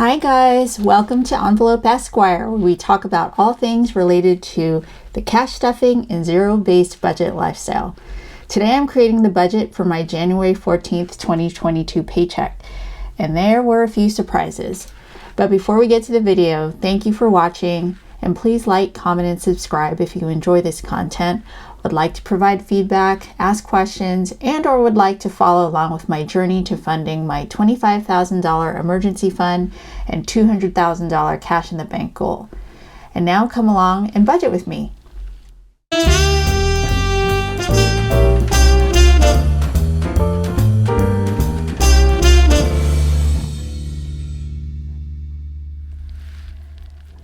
Hi guys, welcome to Envelope Esquire, where we talk about all things related to the cash stuffing and zero-based budget lifestyle. Today I'm creating the budget for my January 14th, 2022 paycheck, and there were a few surprises. But before we get to the video, thank you for watching, and please like, comment, and subscribe if you enjoy this content, would like to provide feedback, ask questions, and or would like to follow along with my journey to funding my $25,000 emergency fund and $200,000 cash in the bank goal. And now come along and budget with me.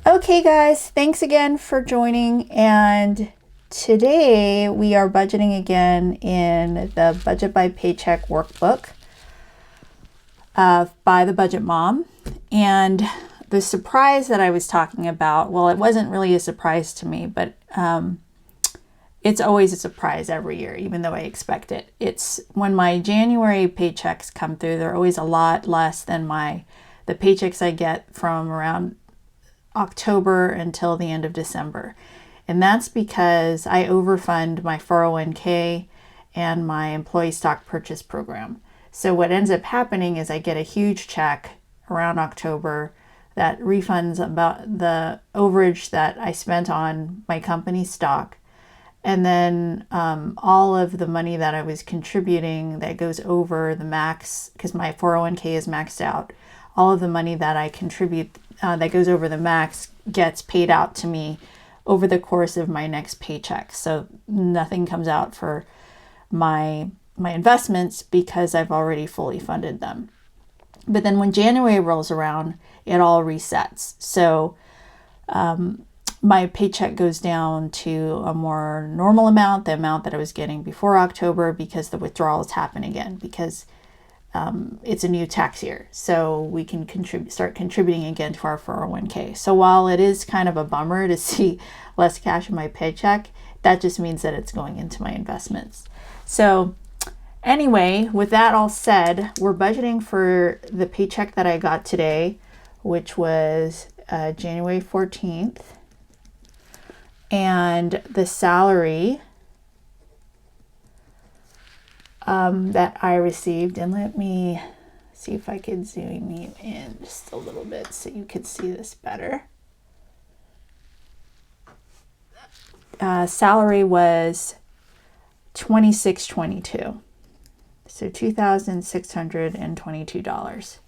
Okay guys, thanks again for joining, and today we are budgeting again in the Budget by Paycheck workbook by the Budget Mom. And the surprise that I was talking about, well, it wasn't really a surprise to me, but it's always a surprise every year, even though I expect it. It's when my January paychecks come through, they're always a lot less than the paychecks I get from around October until the end of December. And that's because I overfund my 401k and my employee stock purchase program. So what ends up happening is I get a huge check around October that refunds about the overage that I spent on my company stock. And then all of the money that I was contributing that goes over the max, because my 401k is maxed out, all of the money that I contribute that goes over the max gets paid out to me over the course of my next paycheck. So nothing comes out for my investments because I've already fully funded them. But then when January rolls around, it all resets. So my paycheck goes down to a more normal amount, the amount that I was getting before October, because the withdrawals happen again, because it's a new tax year, so we can start contributing again to our 401k. So while it is kind of a bummer to see less cash in my paycheck, that just means that it's going into my investments. So anyway, with that all said, we're budgeting for the paycheck that I got today, which was January 14th, and the salary that I received. And let me see if I could zoom you in just a little bit so you could see this better. Salary was $26.22, so $2,622.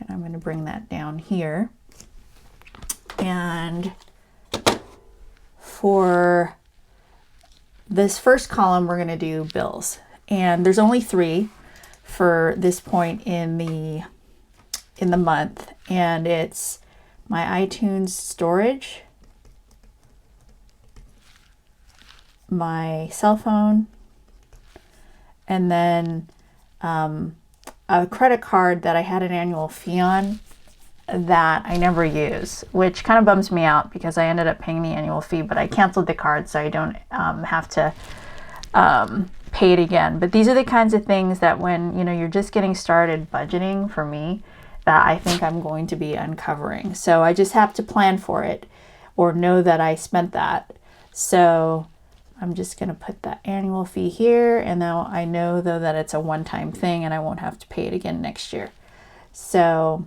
And I'm going to bring that down here. And for this first column, we're going to do bills. And there's only 3 for this point in the month, and it's my iTunes storage, my cell phone, and then a credit card that I had an annual fee on that I never use, which kind of bums me out because I ended up paying the annual fee, but I canceled the card so I don't have to pay it again. But these are the kinds of things that when you're just getting started budgeting, for me, that I think I'm going to be uncovering. So I just have to plan for it or know that I spent that. So I'm just going to put that annual fee here, and now I know though that it's a one-time thing and I won't have to pay it again next year. So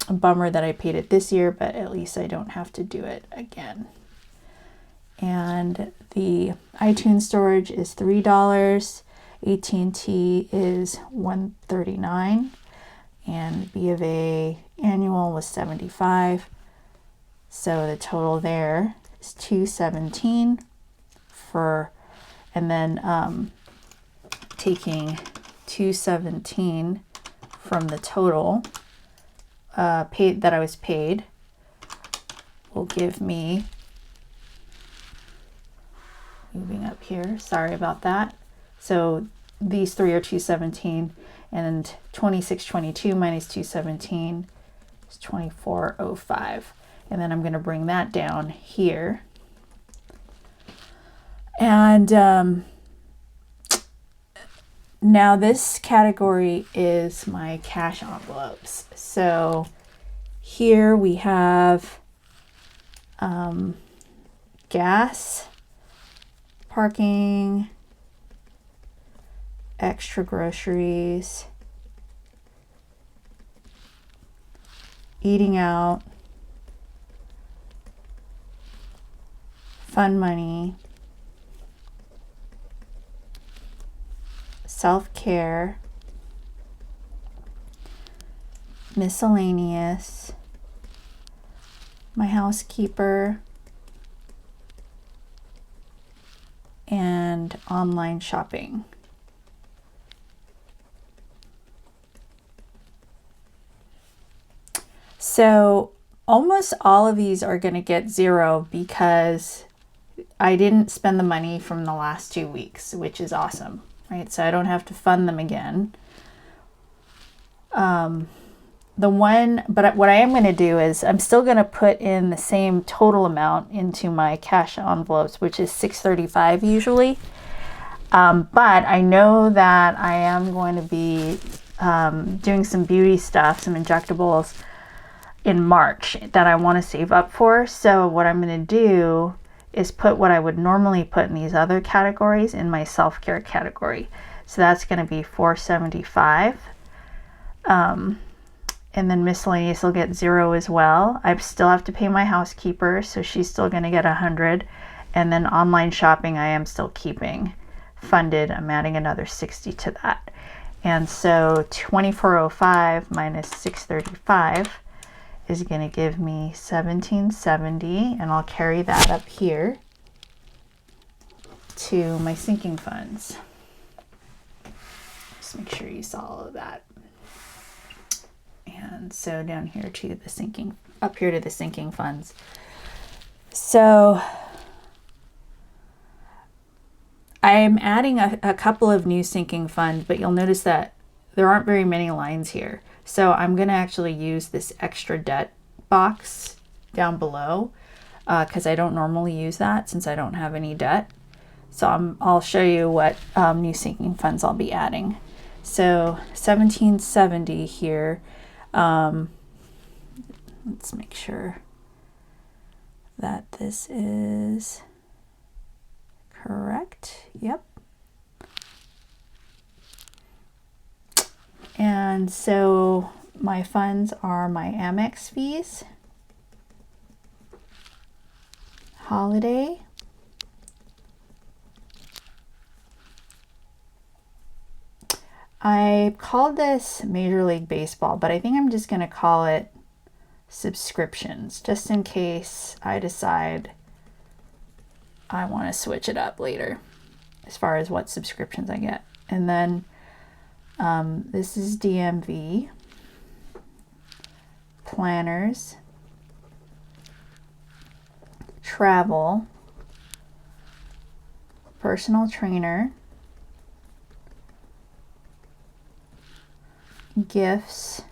a bummer that I paid it this year, but at least I don't have to do it again. And the iTunes storage is $3, AT&T is $139, and B of A annual was $75. So the total there is $217 and then taking $217 from the total paid that I was paid will give me, moving up here, sorry about that. So these 3 are $217, and $26.22 minus $217 is $24.05. And then I'm going to bring that down here. And now this category is my cash envelopes. So Here we have gas, parking, extra groceries, eating out, fun money, self-care, miscellaneous, my housekeeper, and online shopping. So almost all of these are going to get zero because I didn't spend the money from the last 2 weeks, which is awesome, right? So I don't have to fund them again. But what I am going to do is I'm still going to put in the same total amount into my cash envelopes, which is $635 usually. But I know that I am going to be doing some beauty stuff, some injectables in March that I want to save up for. So what I'm going to do is put what I would normally put in these other categories in my self-care category. So that's going to be $475. And then miscellaneous will get zero as well. I still have to pay my housekeeper, so she's still going to get $100. And then online shopping, I am still keeping funded. I'm adding another 60 to that. And so 2405 minus 635 is going to give me 1770, and I'll carry that up here to my sinking funds. Just make sure you saw all of that. And so down here to the sinking, up here to the sinking funds. So I'm adding a couple of new sinking funds, but you'll notice that there aren't very many lines here. So I'm going to actually use this extra debt box down below because I don't normally use that since I don't have any debt. So I'll show you what new sinking funds I'll be adding. So 1770 here. Let's make sure that this is correct. Yep. And so my funds are my Amex fees, holiday, I called this Major League Baseball, but I think I'm just going to call it subscriptions, just in case I decide I want to switch it up later as far as what subscriptions I get. And then this is DMV, planners, travel, personal trainer, gifts,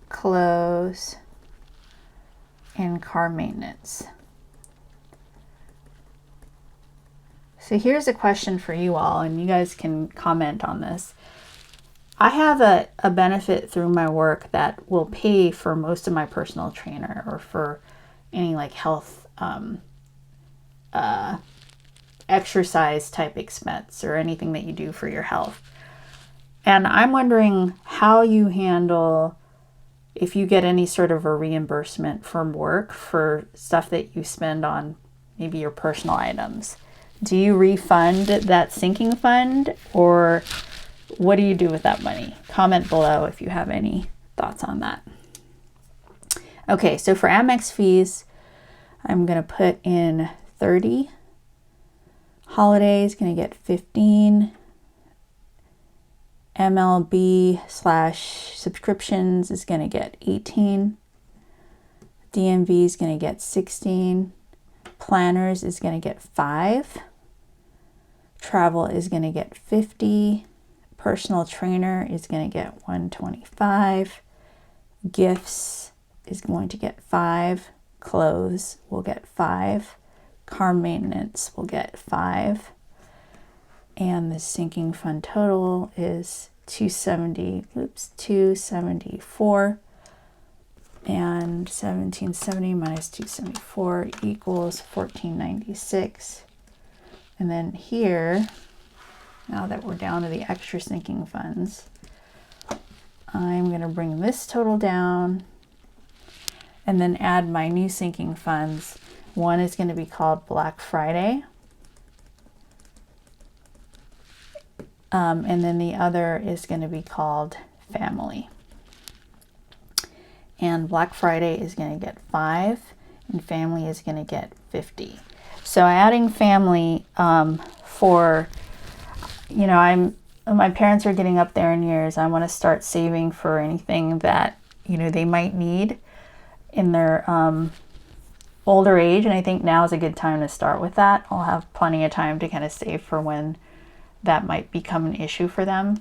clothes, and car maintenance. So here's a question for you all, and you guys can comment on this. I have a benefit through my work that will pay for most of my personal trainer or for any like health exercise type expense or anything that you do for your health. And I'm wondering how you handle if you get any sort of a reimbursement from work for stuff that you spend on maybe your personal items. Do you refund that sinking fund, or what do you do with that money? Comment below if you have any thoughts on that. Okay, so for Amex fees, I'm going to put in 30. Holiday is going to get 15. MLB/subscriptions is going to get 18. DMV is going to get 16. Planners is going to get 5. Travel is going to get 50. Personal trainer is going to get 125. Gifts is going to get 5. Clothes will get 5. Car maintenance will get 5. And the sinking fund total is 274, and 1770 minus 274 equals 1496. And then here, now that we're down to the extra sinking funds, I'm going to bring this total down and then add my new sinking funds. One is going to be called Black Friday. And then the other is going to be called Family. And Black Friday is going to get 5 and Family is going to get 50. So adding Family for, you know, my parents are getting up there in years. I want to start saving for anything that, you know, they might need in their older age. And I think now is a good time to start with that. I'll have plenty of time to kind of save for when that might become an issue for them.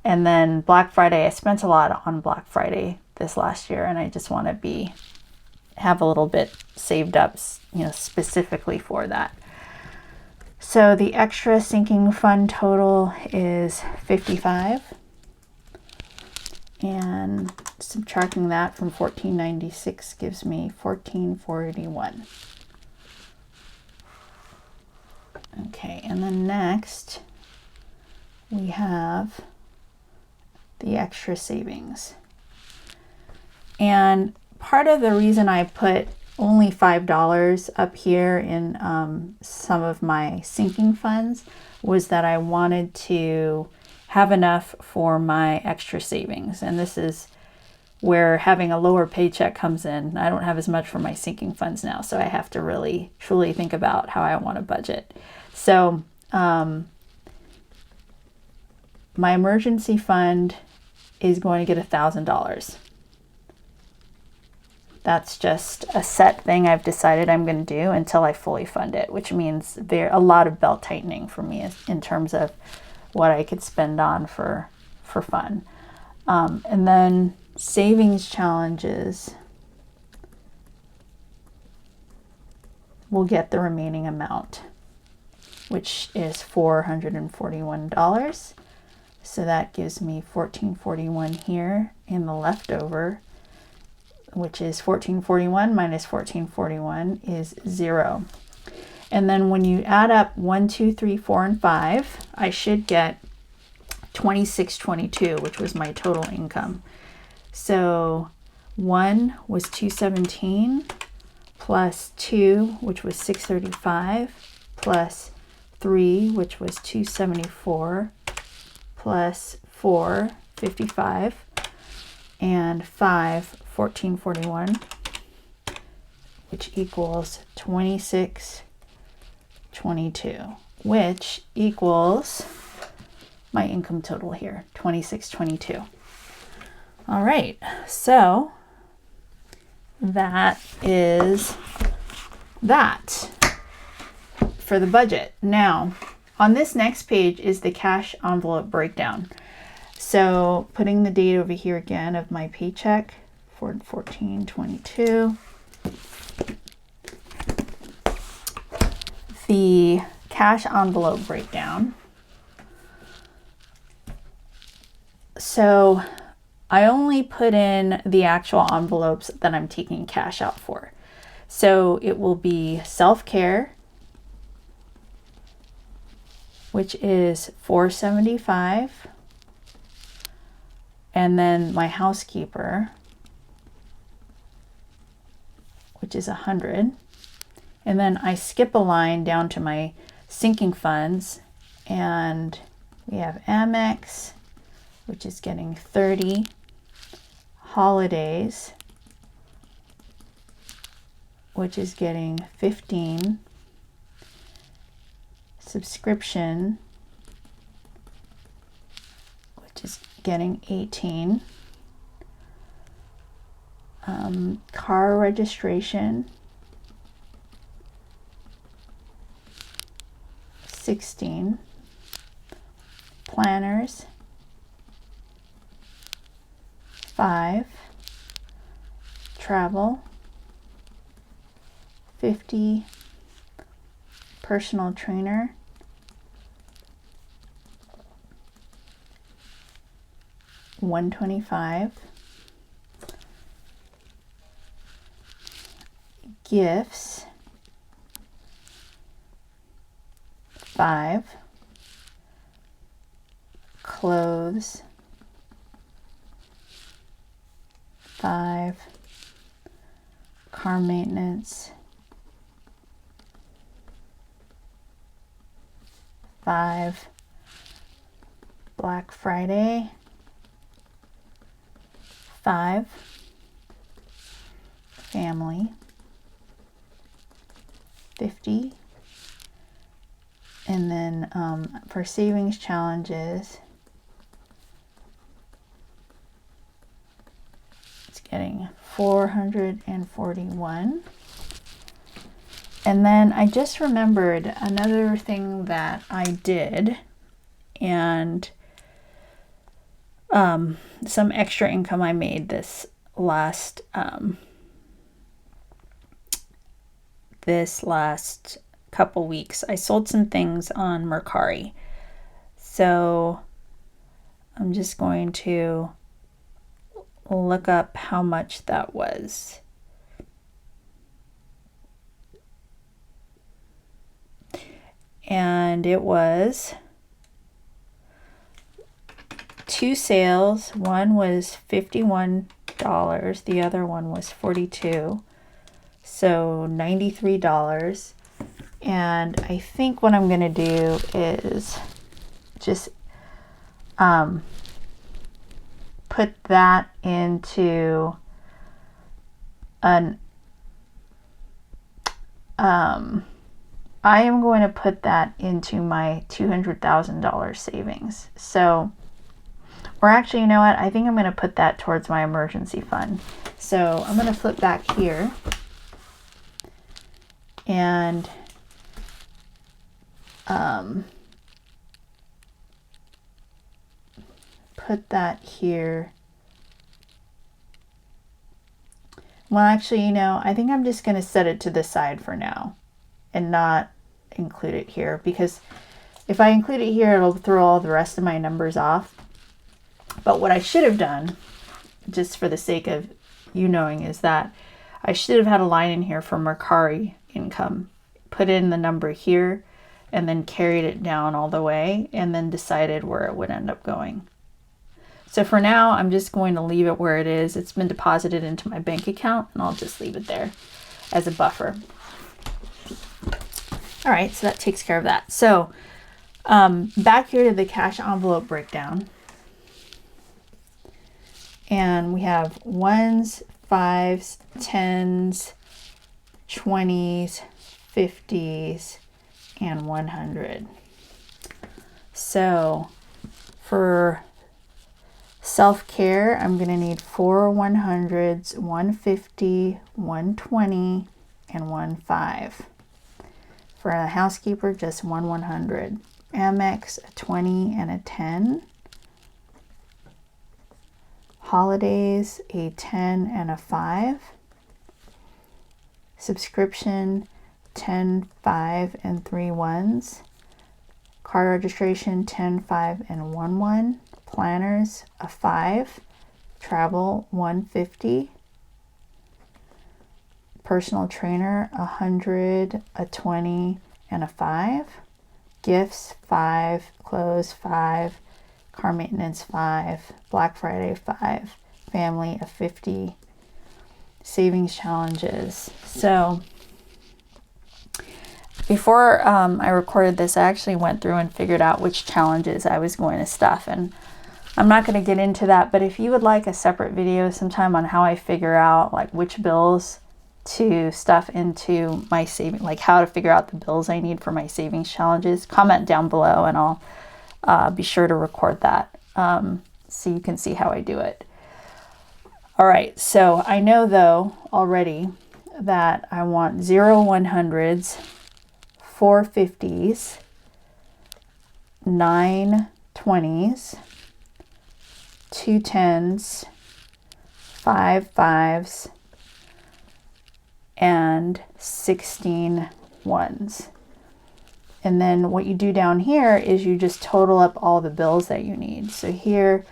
And then Black Friday, I spent a lot on Black Friday this last year, and I just want to have a little bit saved up, you know, specifically for that. So the extra sinking fund total is 55, and subtracting that from 1496 gives me 1441. Okay, and then next we have the extra savings. And part of the reason I put only $5 up here in some of my sinking funds was that I wanted to have enough for my extra savings. And this is where having a lower paycheck comes in. I don't have as much for my sinking funds now, so I have to really truly think about how I want to budget. So my emergency fund is going to get $1,000. That's just a set thing I've decided I'm going to do until I fully fund it, which means there's a lot of belt tightening for me in terms of what I could spend on for fun. And then savings challenges will get the remaining amount, which is $441. So that gives me $1441 here in the leftover, which is 1441 minus 1441 is 0. And then when you add up 1, 2, 3, 4, and 5, I should get 2622, which was my total income. So 1 was 217 plus 2, which was 635, plus 3, which was 274, plus 4, 55, and 5, 1441, which equals 2622, which equals my income total here, 2622. All right, so that is that for the budget. Now, on this next page is the cash envelope breakdown. So putting the date over here again of my paycheck for 1422. The cash envelope breakdown. So I only put in the actual envelopes that I'm taking cash out for. So it will be self-care, which is $475, and then my housekeeper, which is $100, and then I skip a line down to my sinking funds, and we have Amex, which is getting $30, holidays, which is getting $15, subscription, which is getting $18, car registration, $16, planners, $5, travel, $50, personal trainer, $125. Gifts, $5. Clothes, $5. Car maintenance, $5. Black Friday, $5. Family, $50. And then for savings challenges, it's getting 441. And then I just remembered another thing that I did, and some extra income I made this last couple weeks. I sold some things on Mercari. So I'm just going to look up how much that was. And it was 2 sales. One was $51, the other one was $42. So $93. And I think what I'm going to do is just put that into an I am going to put that into my $200,000 savings. So, or actually, you know what? I think I'm going to put that towards my emergency fund. So I'm going to flip back here and put that here. Well, actually, you know, I think I'm just going to set it to the side for now and not include it here, because if I include it here, it'll throw all the rest of my numbers off. But what I should have done, just for the sake of you knowing, is that I should have had a line in here for Mercari income, put in the number here, and then carried it down all the way, and then decided where it would end up going. So for now, I'm just going to leave it where it is. It's been deposited into my bank account, and I'll just leave it there as a buffer. All right, so that takes care of that. So back here to the cash envelope breakdown. And we have 1s, 5s, 10s, 20s, 50s, and 100. So for self-care, I'm going to need 4 100s, 150, 120, and 1 5. For a housekeeper, just 1 100. Amex, a 20 and a 10. Holidays, a 10 and a 5. Subscription, 10, 5, and 3 1s. Car registration, 10, 5, and 1 1. Planners, a 5. Travel, 150. Personal trainer, 100, a 20, and a 5. Gifts, 5. Clothes, 5. Car maintenance, 5. Black Friday, 5. Family, a 50. Savings challenges. So before I recorded this, I actually went through and figured out which challenges I was going to stuff, and I'm not going to get into that, but if you would like a separate video sometime on how I figure out like which bills to stuff into my saving, like how to figure out the bills I need for my savings challenges, comment down below and I'll be sure to record that so you can see how I do it. All right, so I know though already that I want 0 100s, 4 50s, 9 20s, 2 10s, 5 5s, and 16 1s. And then what you do down here is you just total up all the bills that you need. So here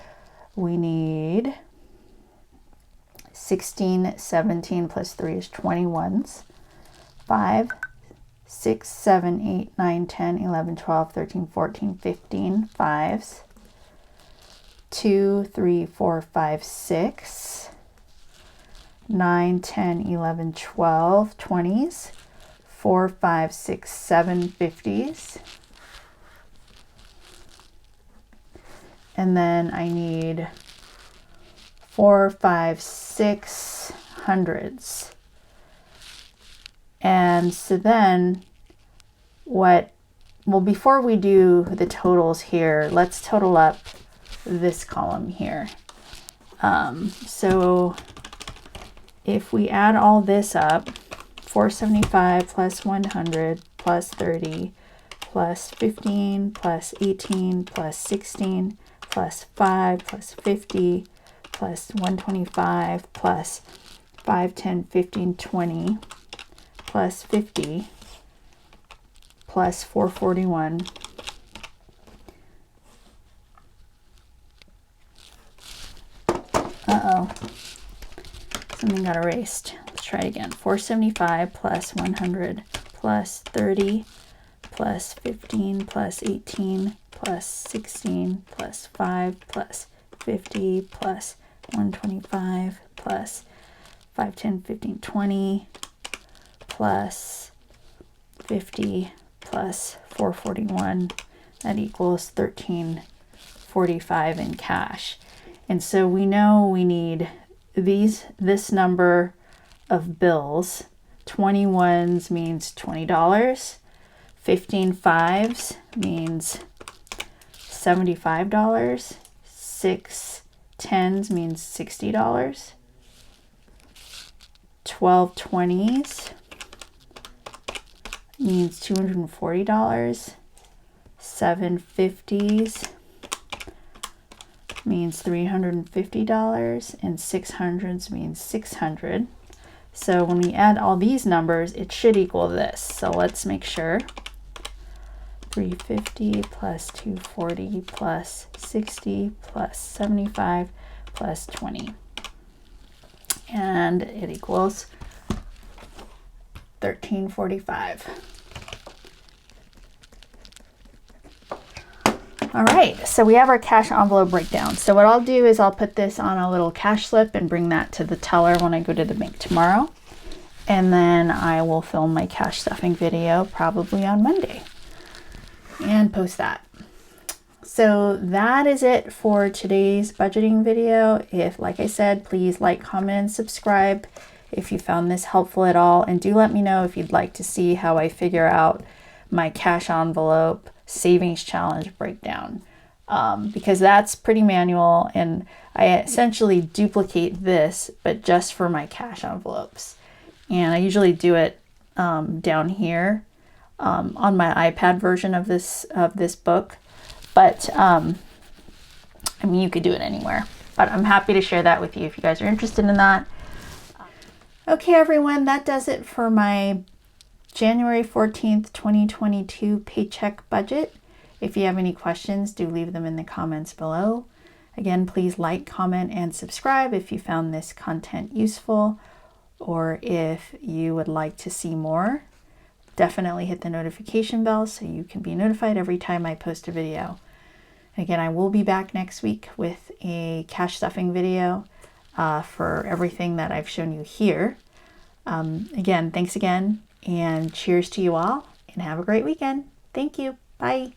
we need 16, 17 plus 3 is 21s. 5, 6, 7, 8, 9, 10, 11, 12, 13, 14, 15 5s. 2, 3, 4, 5, 6, 9, 10, 11, 12, 20s. 4, 5, 6, 7 50s. And then I need 4, 5, 6 hundreds. And so then before we do the totals here, let's total up this column here. So if we add all this up, 475 plus 100 plus 30 plus 15 plus 18 plus 16 plus 5 plus 50 plus 125 plus 5, 10, 15, 20 plus 50 plus 441 something got erased. Let's try it again. 475 plus 100 plus 30 plus 15 plus 18 plus 16 plus 5 plus 50 plus 125 plus 5, 10, 15, 20 plus 50 plus 441. That equals 1345 in cash. And so we know we need this number of bills. 21s means $20. 15 5s means $75. 6 10s means $60. 12 20s means $240. 7 50s means $350, and 600s means $600. So when we add all these numbers, it should equal this. So let's make sure. 350 plus 240 plus 60 plus 75 plus 20. And it equals 1345. All right, so we have our cash envelope breakdown. So what I'll do is I'll put this on a little cash slip and bring that to the teller when I go to the bank tomorrow. And then I will film my cash stuffing video probably on Monday and post that. So that is it for today's budgeting video. If, like I said, please like, comment, and subscribe if you found this helpful at all. And do let me know if you'd like to see how I figure out my cash envelope savings challenge breakdown, because that's pretty manual, and I essentially duplicate this but just for my cash envelopes. And I usually do it down here on my iPad version of this book, but I mean, you could do it anywhere, but I'm happy to share that with you if you guys are interested in that. Okay everyone, that does it for my January 14th, 2022 paycheck budget. If you have any questions, do leave them in the comments below. Again, please like, comment, and subscribe if you found this content useful, or if you would like to see more. Definitely hit the notification bell so you can be notified every time I post a video. Again, I will be back next week with a cash stuffing video for everything that I've shown you here. Again, thanks again. And cheers to you all, and have a great weekend. Thank you. Bye.